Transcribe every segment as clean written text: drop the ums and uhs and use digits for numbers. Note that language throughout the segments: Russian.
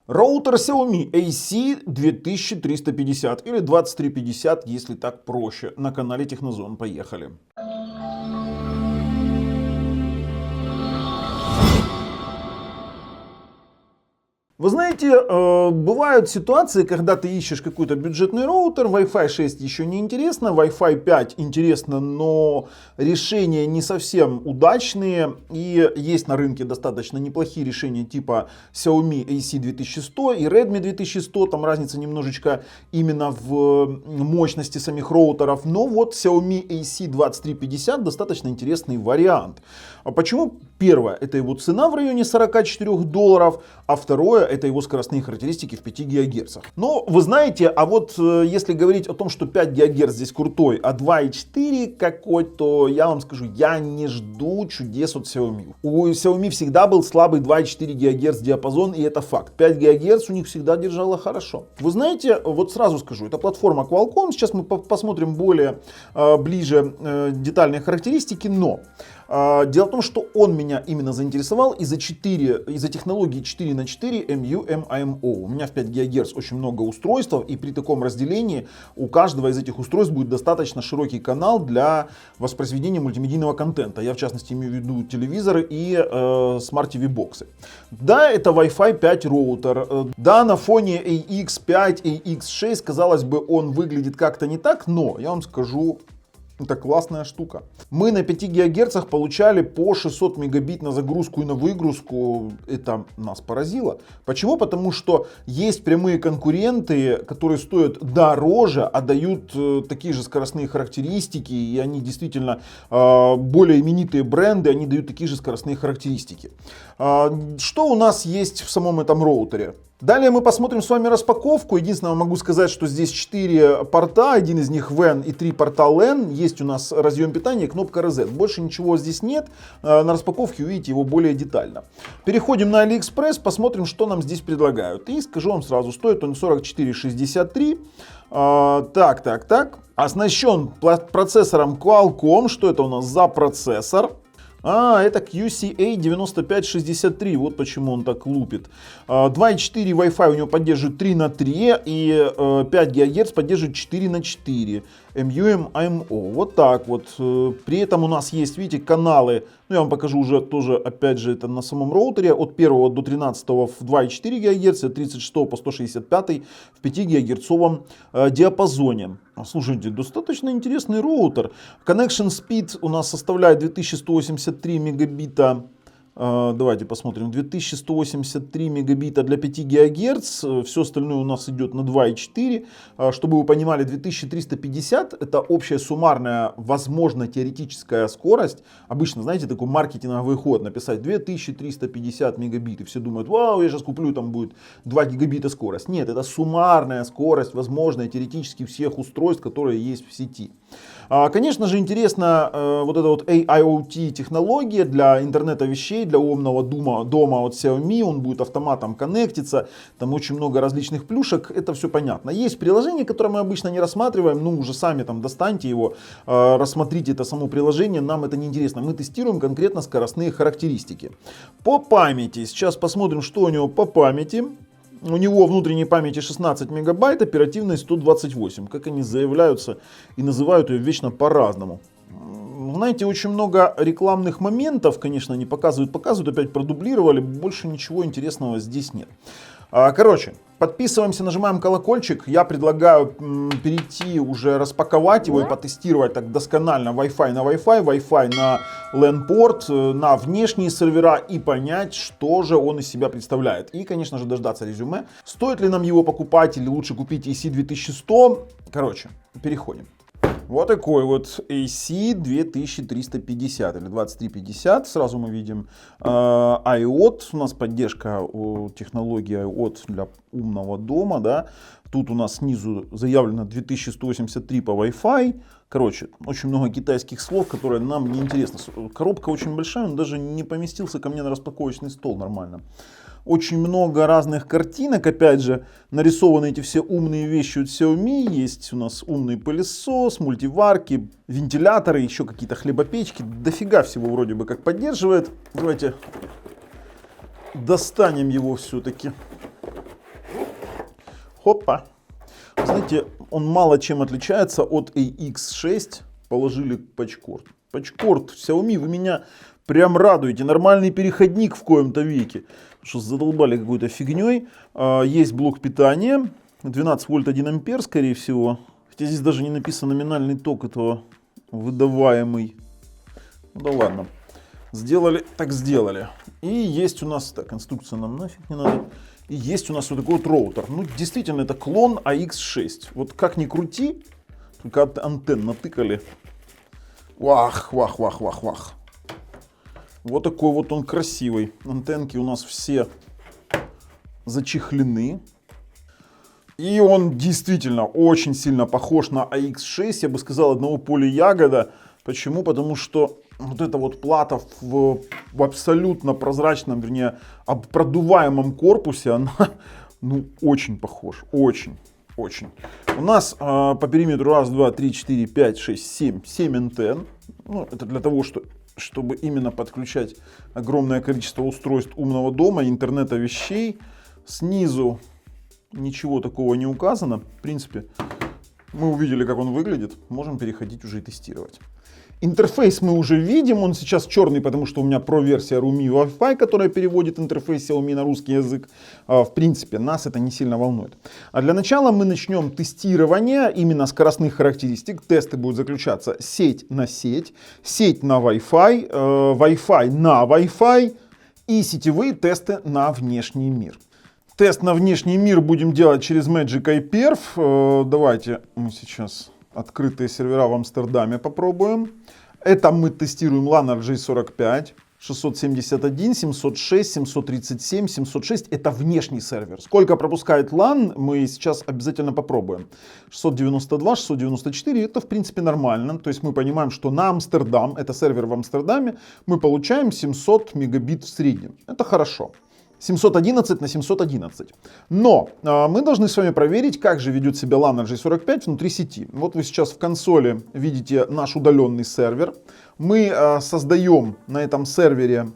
Роутер Xiaomi AC2350 или 2350, если так проще. На канале Технозон. Поехали. Вы знаете, бывают ситуации, когда ты ищешь какой-то бюджетный роутер, Wi-Fi 6 еще не интересно, Wi-Fi 5 интересно, но решения не совсем удачные. И есть на рынке достаточно неплохие решения типа Xiaomi AC2100 и Redmi 2100. Там разница немножечко именно в мощности самих роутеров. Но вот Xiaomi AC2350 достаточно интересный вариант. А почему? Первое, это его цена в районе $44, а второе, это его скоростные характеристики в 5 ГГц. Но вы знаете, а вот если говорить о том, что 5 ГГц здесь крутой, а 2,4 какой-то, я вам скажу, я не жду чудес от Xiaomi. У Xiaomi всегда был слабый 2,4 ГГц диапазон, и это факт. 5 ГГц у них всегда держало хорошо. Вы знаете, вот сразу скажу, это платформа Qualcomm, сейчас мы посмотрим более ближе детальные характеристики, но дело в том, что он меня именно заинтересовал из-за технологии 4×4 MU-MIMO. У меня в 5 ГГц очень много устройств, и при таком разделении у каждого из этих устройств будет достаточно широкий канал для воспроизведения мультимедийного контента. Я в частности имею в виду телевизоры и Smart TV боксы. Да, это Wi-Fi 5 роутер. Да, на фоне AX5, AX6, казалось бы, он выглядит как-то не так, но я вам скажу, это классная штука. Мы на 5 ГГц получали по 600 мегабит на загрузку и на выгрузку. Это нас поразило. Почему? Потому что есть прямые конкуренты, которые стоят дороже, а дают такие же скоростные характеристики. И они действительно более именитые бренды, они дают такие же скоростные характеристики. Что у нас есть в самом этом роутере? Далее мы посмотрим с вами распаковку. Единственное, могу сказать, что здесь 4 порта, один из них WAN и 3 порта LAN. Есть у нас разъем питания, кнопка Reset. Больше ничего здесь нет. На распаковке увидите его более детально. Переходим на AliExpress, посмотрим, что нам здесь предлагают. И скажу вам сразу, стоит он $44.63. Так. Оснащен процессором Qualcomm. Что это у нас за процессор? Это QCA9563, вот почему он так лупит. 2.4 Wi-Fi у него поддерживает 3×3 и 5 ГГц поддерживает 4×4 MU-MIMO. Вот так вот. При этом у нас есть, видите, каналы. Я вам покажу уже тоже, опять же, это на самом роутере. От 1 до 13 в 2.4 ГГц, от 36 по 165 в 5 ГГц диапазоне. Слушайте, достаточно интересный роутер. Connection Speed у нас составляет 2183 мегабита. Давайте посмотрим. 2183 мегабита для 5 ГГц. Все остальное у нас идет на 2.4. Чтобы вы понимали, 2350 это общая суммарная, возможно, теоретическая скорость. Обычно, знаете, такой маркетинговый ход написать 2350 мегабит. И все думают, вау, я сейчас куплю, там будет 2 гигабита скорость. Нет, это суммарная скорость, возможная теоретически всех устройств, которые есть в сети. Конечно же, интересна вот эта вот AIoT технология для интернета вещей, для умного дома от Xiaomi. Он будет автоматом коннектиться, там очень много различных плюшек, это все понятно. Есть приложение, которое мы обычно не рассматриваем, уже сами там достаньте его, рассмотрите это само приложение, нам это не интересно. Мы тестируем конкретно скоростные характеристики. По памяти, сейчас посмотрим, что у него по памяти. У него внутренней памяти 16 мегабайт, оперативной 128. Как они заявляются и называют ее вечно по-разному. Знаете, очень много рекламных моментов, конечно, они показывают, опять продублировали. Больше ничего интересного здесь нет. Короче, подписываемся, нажимаем колокольчик. Я предлагаю перейти уже распаковать его и потестировать так досконально Wi-Fi на Wi-Fi, Wi-Fi на LAN-порт, на внешние сервера и понять, что же он из себя представляет. И, конечно же, дождаться резюме. Стоит ли нам его покупать или лучше купить AC2100? Короче, переходим. Вот такой вот AC2350 или 2350. Сразу мы видим IoT. У нас поддержка технологии IoT для умного дома. Да. Тут у нас снизу заявлено 2183 по Wi-Fi. Короче, очень много китайских слов, которые нам не интересны. Коробка очень большая, он даже не поместился ко мне на распаковочный стол нормально. Очень много разных картинок, опять же, нарисованы эти все умные вещи от Xiaomi. Есть у нас умный пылесос, мультиварки, вентиляторы, еще какие-то хлебопечки. Дофига всего вроде бы как поддерживает. Давайте достанем его все-таки. Хопа. Знаете, он мало чем отличается от AX6. Положили патчкорд. Патчкорд, Xiaomi, вы меня прям радуете. Нормальный переходник в коем-то веке. Что задолбали какой-то фигней. Есть блок питания. 12 вольт 1 ампер, скорее всего. Хотя здесь даже не написан номинальный ток этого выдаваемый. Ну да ладно. Сделали, так сделали. И есть у нас, так, инструкция нам нафиг не надо. И есть у нас вот такой вот роутер. Ну, действительно, это клон AX6. Вот как ни крути, только от антенн натыкали. Вах, вах, вах, вах, вах. Вот такой вот он красивый. Антенки у нас все зачехлены. И он действительно очень сильно похож на AX6. Я бы сказал, одного поля ягода. Почему? Потому что вот эта вот плата в абсолютно прозрачном, вернее, продуваемом корпусе, она, ну, очень похожа. Очень, очень. У нас по периметру 1, 2, 3, 4, 5, 6, 7 антенн. Ну, это для того, чтобы именно подключать огромное количество устройств умного дома, интернета вещей. Снизу ничего такого не указано. В принципе, мы увидели, как он выглядит. Можем переходить уже и тестировать. Интерфейс мы уже видим, он сейчас черный, потому что у меня Pro-версия Rumi Wi-Fi, которая переводит интерфейс Xiaomi на русский язык. В принципе, нас это не сильно волнует. А для начала мы начнем тестирование именно скоростных характеристик. Тесты будут заключаться сеть на Wi-Fi, Wi-Fi на Wi-Fi и сетевые тесты на внешний мир. Тест на внешний мир будем делать через Magic iPerf. Давайте мы сейчас открытые сервера в Амстердаме попробуем. Это мы тестируем LAN RJ45, 671, 706, 737, 706. Это внешний сервер. Сколько пропускает LAN, мы сейчас обязательно попробуем. 692, 694, это в принципе нормально. То есть мы понимаем, что на Амстердам, это сервер в Амстердаме, мы получаем 700 мегабит в среднем. Это хорошо. 711 на 711. Но мы должны с вами проверить, как же ведет себя LAN RJ45 внутри сети. Вот вы сейчас в консоли видите наш удаленный сервер. Мы создаем на этом сервере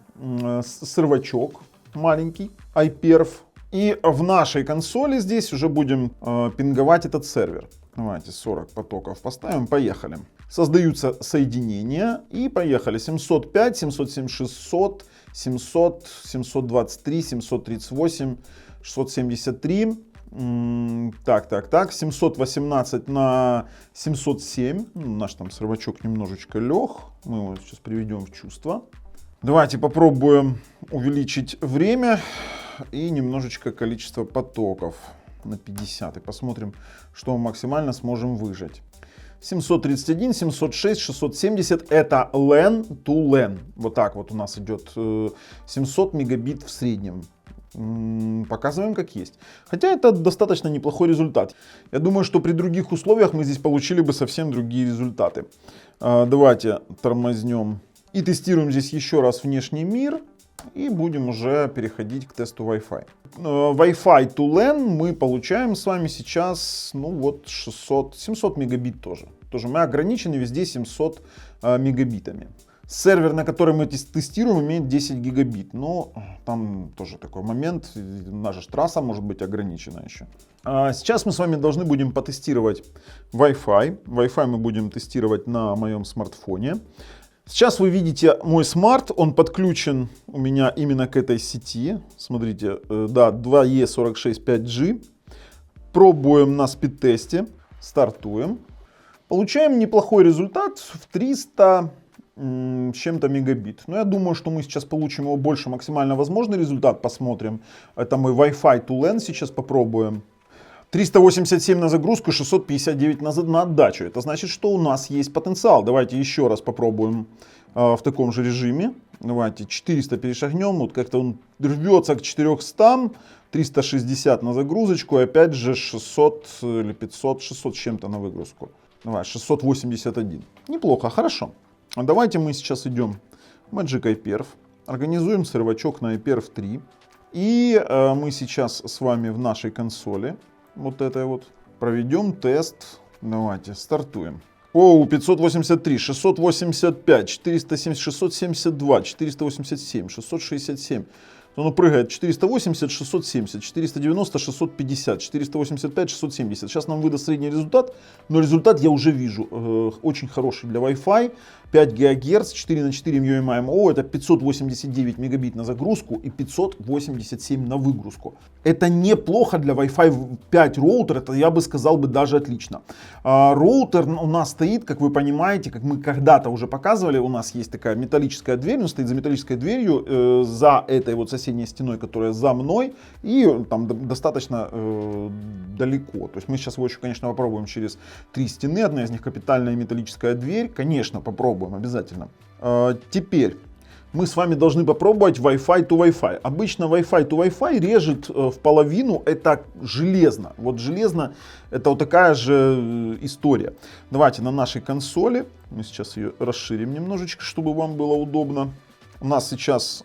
сервачок маленький, iPerf. И в нашей консоли здесь уже будем пинговать этот сервер. Давайте 40 потоков поставим, поехали. Создаются соединения и поехали. 705, 707, 600, 700, 723, 738, 673. Так. 718 на 707. Наш там сервачок немножечко лег. Мы его сейчас приведем в чувство. Давайте попробуем увеличить время и немножечко количество потоков на 50. И посмотрим, что мы максимально сможем выжать. 731, 706, 670 это LAN to LAN. Вот так вот у нас идет 700 мегабит в среднем. Показываем как есть. Хотя это достаточно неплохой результат. Я думаю, что при других условиях мы здесь получили бы совсем другие результаты. Давайте тормознем и тестируем здесь еще раз внешний мир. И будем уже переходить к тесту Wi-Fi. Wi-Fi to LAN мы получаем с вами сейчас, ну вот 700 мегабит тоже. Тоже мы ограничены везде 700 мегабитами. Сервер, на который мы тестируем, имеет 10 гигабит. Но там тоже такой момент, наша трасса может быть ограничена еще. Сейчас мы с вами должны будем потестировать Wi-Fi. Wi-Fi мы будем тестировать на моем смартфоне. Сейчас вы видите мой смарт, он подключен у меня именно к этой сети. Смотрите, да, 2E46 5G. Пробуем на спид-тесте, стартуем. Получаем неплохой результат в 300 с чем-то мегабит. Но я думаю, что мы сейчас получим его больше, максимально возможный результат. Посмотрим. Это мы Wi-Fi to LAN сейчас попробуем. 387 на загрузку, 659 на отдачу. Это значит, что у нас есть потенциал. Давайте еще раз попробуем в таком же режиме. Давайте 400 перешагнем. Вот как-то он рвется к 400. 360 на загрузочку. И опять же 600 или 500, 600 с чем-то на выгрузку. Давай, 681. Неплохо, хорошо. Давайте мы сейчас идем в Magic iPerf. Организуем сервачок на iPerf 3. И мы сейчас с вами в нашей консоли. Вот это вот. Проведем тест. Давайте, стартуем. 583, 685, 470, 672, 487, 667, Оно прыгает 480, 670, 490, 650, 485, 670. Сейчас нам выдаст средний результат, но результат я уже вижу. Очень хороший для Wi-Fi. 5 ГГц, 4 на 4 MIMO, это 589 мегабит на загрузку и 587 на выгрузку. Это неплохо для Wi-Fi 5 роутер, это я бы сказал даже отлично. Роутер у нас стоит, как вы понимаете, как мы когда-то уже показывали, у нас есть такая металлическая дверь, он стоит за металлической дверью, за этой вот соседней стеной, которая за мной, и там достаточно далеко. То есть мы сейчас его еще, конечно, попробуем через 3 стены, одна из них капитальная металлическая дверь, конечно, попробуем обязательно. Теперь мы с вами должны попробовать Wi-Fi to Wi-Fi. Обычно Wi-Fi to Wi-Fi режет в половину, это железно. Вот железно это вот такая же история. Давайте на нашей консоли, мы сейчас ее расширим немножечко, чтобы вам было удобно. У нас сейчас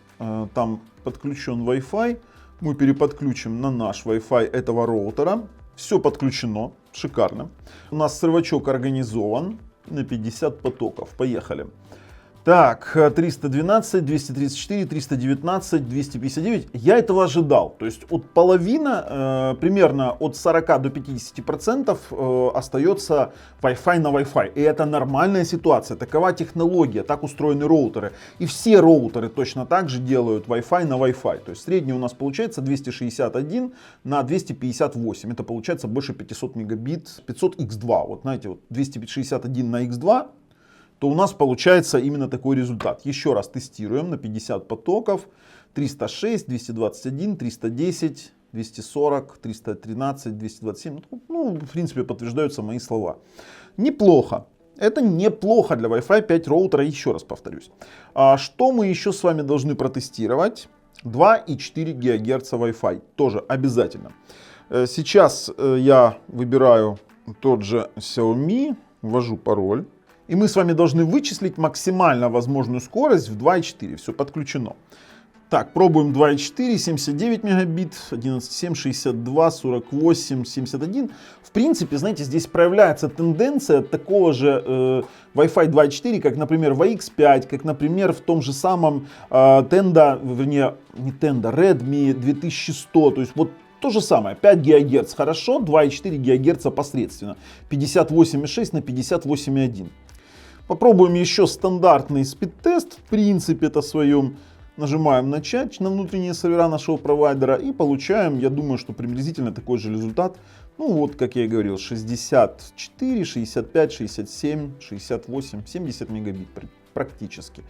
там подключен Wi-Fi, мы переподключим на наш Wi-Fi этого роутера. Все подключено, шикарно. У нас сервачок организован на 50 потоков. Поехали. Так, 312, 234, 319, 259. Я этого ожидал. То есть от половина, примерно от 40 до 50% остается Wi-Fi на Wi-Fi. И это нормальная ситуация. Такова технология, так устроены роутеры. И все роутеры точно так же делают Wi-Fi на Wi-Fi. То есть средний у нас получается 261 на 258. Это получается больше 500 мегабит, 500 x2. Вот знаете, вот 261 на x2. То у нас получается именно такой результат. Еще раз тестируем на 50 потоков. 306, 221, 310, 240, 313, 227. Ну, в принципе, подтверждаются мои слова. Неплохо. Это неплохо для Wi-Fi 5 роутера, еще раз повторюсь. Что мы еще с вами должны протестировать? 2,4 ГГц Wi-Fi. Тоже обязательно. Сейчас я выбираю тот же Xiaomi, ввожу пароль. И мы с вами должны вычислить максимально возможную скорость в 2,4. Все подключено. Так, пробуем 2,4, 79 мегабит, 11,7, 62, 48, 71. В принципе, знаете, здесь проявляется тенденция такого же Wi-Fi 2.4, как, например, в AX5, как, например, в том же самом Tenda, вернее, не Tenda, Redmi 2100. То есть вот то же самое, 5 ГГц хорошо, 2,4 ГГц посредственно, 58,6 на 58,1. Попробуем еще стандартный спид-тест, в принципе, это своем. Нажимаем начать на внутренние сервера нашего провайдера и получаем, я думаю, что приблизительно такой же результат. Ну вот, как я и говорил, 64, 65, 67, 68, 70 мегабит практически.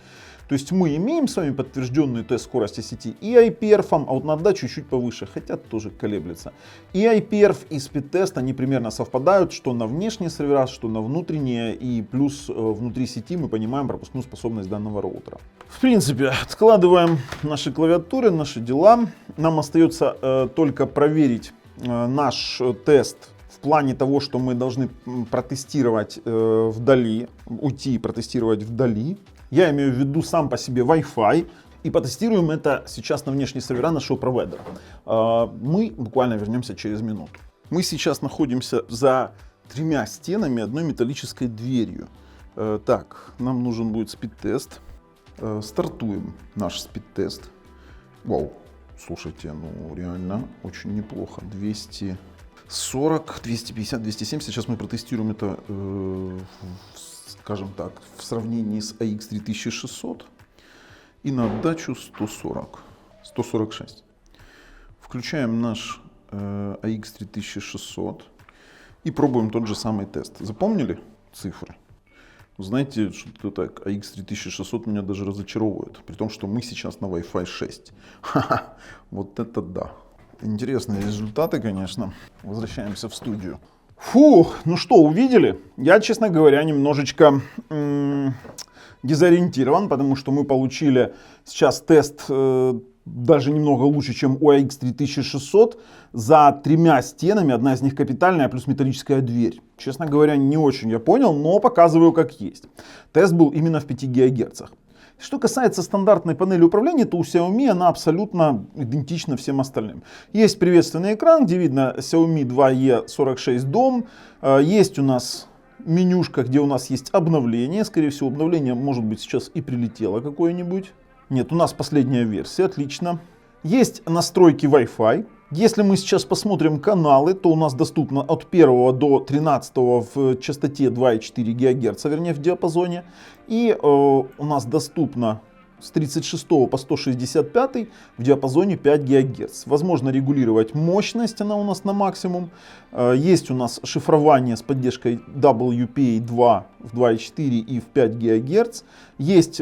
То есть мы имеем с вами подтвержденный тест скорости сети и iPerf, а вот надо чуть-чуть повыше, хотя тоже колеблется. И iPerf, и спид-тест, они примерно совпадают, что на внешние сервера, что на внутренние, и плюс внутри сети мы понимаем пропускную способность данного роутера. В принципе, откладываем наши клавиатуры, наши дела. Нам остается только проверить наш тест в плане того, что мы должны протестировать вдали, уйти и протестировать вдали. Я имею в виду сам по себе Wi-Fi. И потестируем это сейчас на внешние сервера нашего провайдера. Мы буквально вернемся через минуту. Мы сейчас находимся за 3 стенами одной металлической дверью. Так, нам нужен будет спид-тест. Стартуем наш спид-тест. Вау, слушайте, ну реально очень неплохо. 240, 250, 270. Сейчас мы протестируем это, скажем так, в сравнении с AX3600. И на отдачу 140, 146. Включаем наш AX3600 и пробуем тот же самый тест. Запомнили цифры? Знаете, что-то так, AX3600 меня даже разочаровывает, при том, что мы сейчас на Wi-Fi 6. Ха-ха, вот это да. Интересные результаты, конечно. Возвращаемся в студию. Фух, ну что, увидели? Я, честно говоря, немножечко дезориентирован, потому что мы получили сейчас тест даже немного лучше, чем у AX3600, за 3 стенами, одна из них капитальная, плюс металлическая дверь. Честно говоря, не очень я понял, но показываю как есть. Тест был именно в 5 ГГц. Что касается стандартной панели управления, то у Xiaomi она абсолютно идентична всем остальным. Есть приветственный экран, где видно Xiaomi 2E46 DOM. Есть у нас менюшка, где у нас есть обновление. Скорее всего, обновление, может быть, сейчас и прилетело какое-нибудь. Нет, у нас последняя версия, отлично. Есть настройки Wi-Fi. Если мы сейчас посмотрим каналы, то у нас доступно от 1 до 13 в частоте 2,4 ГГц, вернее в диапазоне. И у нас доступно с 36 по 165 в диапазоне 5 ГГц. Возможно регулировать мощность, она у нас на максимум. Есть у нас шифрование с поддержкой WPA2 в 2,4 и в 5 ГГц. Есть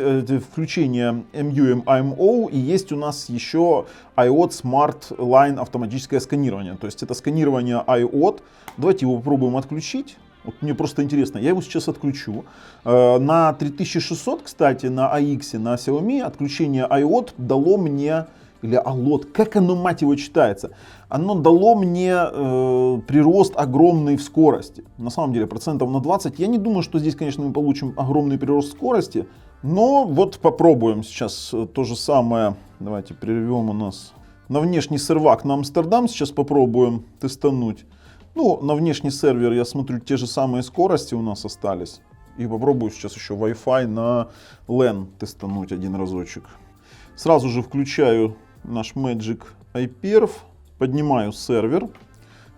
включение MU-MIMO и есть у нас еще IoT Smart Line автоматическое сканирование. То есть это сканирование IoT. Давайте его попробуем отключить. Вот мне просто интересно, я его сейчас отключу. На 3600, кстати, на AX, на Xiaomi отключение IoT дало мне, или ALOT, как оно, мать его, читается? Оно дало мне прирост огромный в скорости. На самом деле, процентов на 20. Я не думаю, что здесь, конечно, мы получим огромный прирост скорости. Но вот попробуем сейчас то же самое. Давайте прервем у нас на внешний сервак на Амстердам. Сейчас попробуем тестануть. Ну, на внешний сервер я смотрю, те же самые скорости у нас остались. И попробую сейчас еще Wi-Fi на LAN тестануть один разочек. Сразу же включаю наш Magic iPerf, поднимаю сервер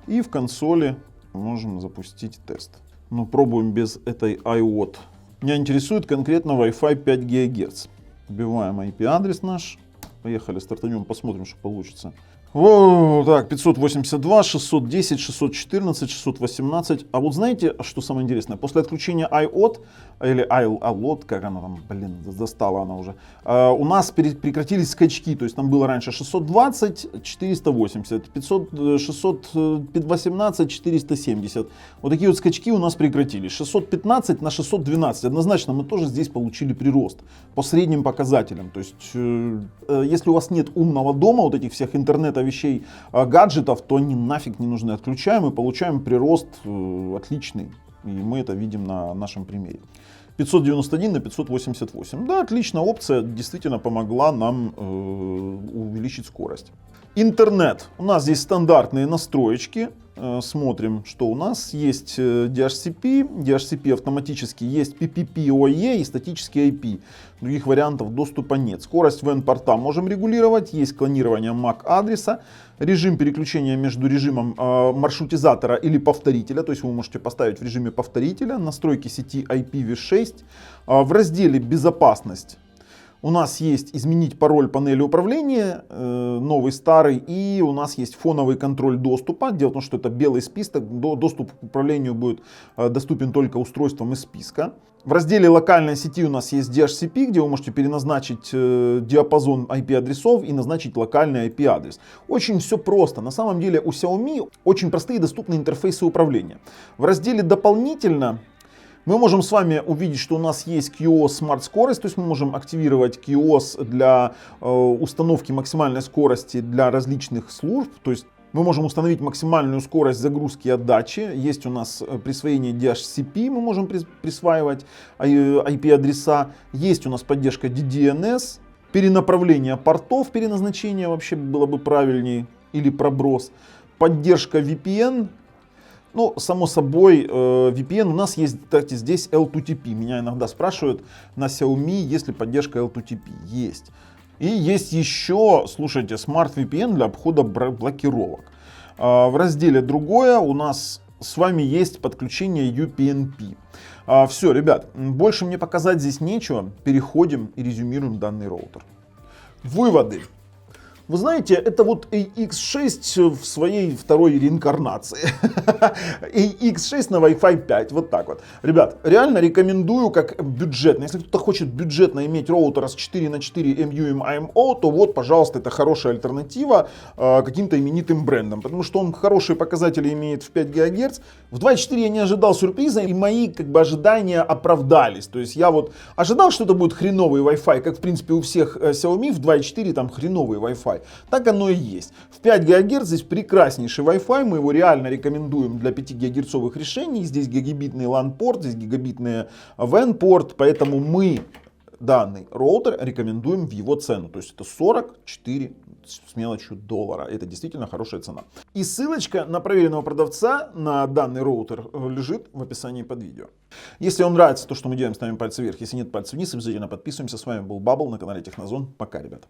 и в консоли можем запустить тест. Но пробуем без этой IoT. Меня интересует конкретно Wi-Fi 5 ГГц. Вбиваем IP-адрес наш. Поехали, стартанем, посмотрим, что получится. О, так, 582, 610, 614, 618. А вот знаете, что самое интересное? После отключения IoT, или IoT, как она там, блин, достала она уже, у нас прекратились скачки. То есть там было раньше 620, 480, 500, 618, 470. Вот такие вот скачки у нас прекратились. 615 на 612. Однозначно мы тоже здесь получили прирост по средним показателям. То есть, если у вас нет умного дома, вот этих всех интернета вещей, гаджетов, то они нафиг не нужны. Отключаем и получаем прирост отличный. И мы это видим на нашем примере. 591 на 588. Да, отличная опция, действительно помогла нам увеличить скорость. Интернет. У нас здесь стандартные настроечки. Смотрим, что у нас есть DHCP автоматически, есть PPP-oE и статический IP. Других вариантов доступа нет. Скорость WAN-порта можем регулировать, есть клонирование MAC-адреса, режим переключения между режимом маршрутизатора или повторителя, то есть вы можете поставить в режиме повторителя, настройки сети IPv6. В разделе «Безопасность» у нас есть изменить пароль панели управления, новый, старый, и у нас есть фоновый контроль доступа. Дело в том, что это белый список, доступ к управлению будет доступен только устройствам из списка. В разделе локальной сети у нас есть DHCP, где вы можете переназначить диапазон IP-адресов и назначить локальный IP-адрес. Очень все просто. На самом деле у Xiaomi очень простые и доступные интерфейсы управления. В разделе «Дополнительно» мы можем с вами увидеть, что у нас есть QoS Smart скорость, то есть мы можем активировать QoS для установки максимальной скорости для различных служб, то есть мы можем установить максимальную скорость загрузки и отдачи. Есть у нас присвоение DHCP, мы можем присваивать IP-адреса. Есть у нас поддержка DDNS, перенаправление портов, переназначение вообще было бы правильнее, или проброс. Поддержка VPN. Ну, само собой, VPN у нас есть, кстати, здесь L2TP. Меня иногда спрашивают на Xiaomi, есть ли поддержка L2TP. Есть. И есть еще, слушайте, Smart VPN для обхода блокировок. В разделе «Другое» у нас с вами есть подключение UPnP. Все, ребят, больше мне показать здесь нечего. Переходим и резюмируем данный роутер. Выводы. Вы знаете, это вот AX6 в своей второй реинкарнации. AX6 на Wi-Fi 5, вот так вот. Ребят, реально рекомендую как бюджетно. Если кто-то хочет бюджетно иметь роутер с 4 на 4 MU-MIMO, то вот, пожалуйста, это хорошая альтернатива каким-то именитым брендам. Потому что он хорошие показатели имеет в 5 ГГц. В 2.4 я не ожидал сюрприза, и мои ожидания оправдались. То есть я вот ожидал, что это будет хреновый Wi-Fi, как в принципе у всех Xiaomi в 2.4 там хреновый Wi-Fi. Так оно и есть. В 5 ГГц здесь прекраснейший Wi-Fi, мы его реально рекомендуем для 5 гигагерцовых решений. Здесь гигабитный LAN-порт, здесь гигабитный WAN-порт, поэтому мы данный роутер рекомендуем в его цену. То есть это 44 с мелочью доллара. Это действительно хорошая цена. И ссылочка на проверенного продавца на данный роутер лежит в описании под видео. Если вам нравится то, что мы делаем, ставим пальцы вверх. Если нет, пальцы вниз. Обязательно подписываемся. С вами был Bubble на канале Технозон. Пока, ребята.